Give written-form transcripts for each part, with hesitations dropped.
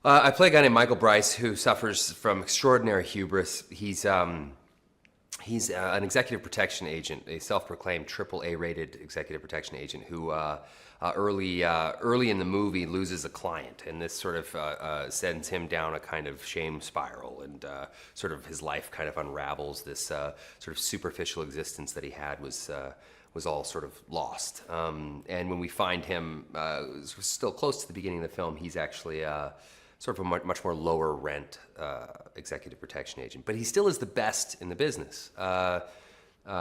I play a guy named Michael Bryce who suffers from extraordinary hubris. He's an executive protection agent, a self-proclaimed AAA rated executive protection agent who early in the movie loses a client, and this sort of sends him down a kind of shame spiral, and sort of his life kind of unravels. This sort of superficial existence that he had was all sort of lost. And when we find him, still close to the beginning of the film, he's actually sort of a much more lower rent executive protection agent. But he still is the best in the business.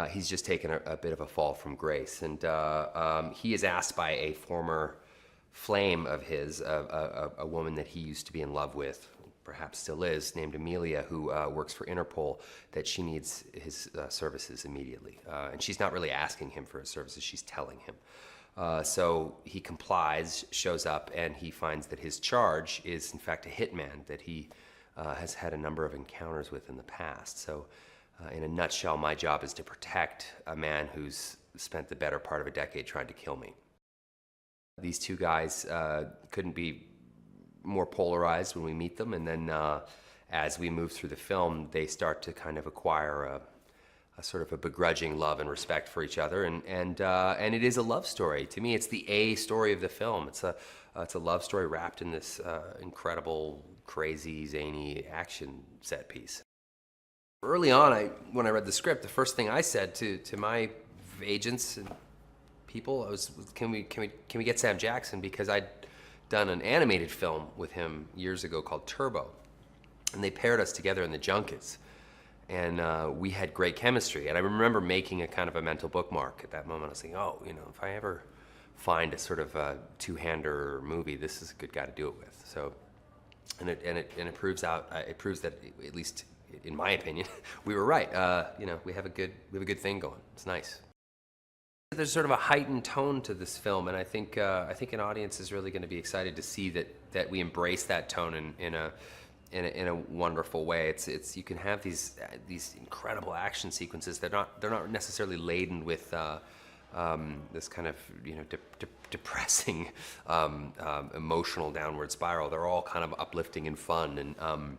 He's just taken a bit of a fall from grace. And he is asked by a former flame of his, a woman that he used to be in love with, perhaps still is, named Amelia, who works for Interpol, that she needs his services immediately. And she's not really asking him for his services, she's telling him. So he complies, shows up, and he finds that his charge is in fact a hitman that he has had a number of encounters with in the past. So in a nutshell, my job is to protect a man who's spent the better part of a decade trying to kill me. These two guys couldn't be more polarized when we meet them, and then as we move through the film, they start to kind of acquire a sort of a begrudging love and respect for each other, and it is a love story. To me, it's the A story of the film. It's a love story wrapped in this incredible, crazy, zany action set piece. Early on, when I read the script, the first thing I said to my agents and people was, can we get Sam Jackson, because I'd done an animated film with him years ago called Turbo, and they paired us together in the junkets. And we had great chemistry. And I remember making a kind of a mental bookmark at that moment. I was thinking, oh, if I ever find a sort of a two-hander movie, this is a good guy to do it with. So, and it proves that, at least in my opinion, we were right. We have a good thing going. It's nice. There's sort of a heightened tone to this film, and I think an audience is really going to be excited to see that we embrace that tone in a wonderful way. It's you can have these incredible action sequences. They're not necessarily laden with this kind of depressing emotional downward spiral. They're all kind of uplifting and fun, and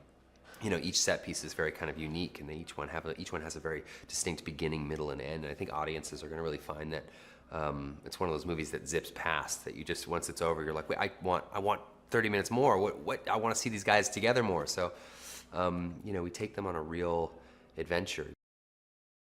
each set piece is very kind of unique, and each one has a very distinct beginning, middle, and end. And I think audiences are going to really find that it's one of those movies that zips past. That you just, once it's over, you're like, wait, I want 30 minutes more. What I want to see these guys together more. So, we take them on a real adventure.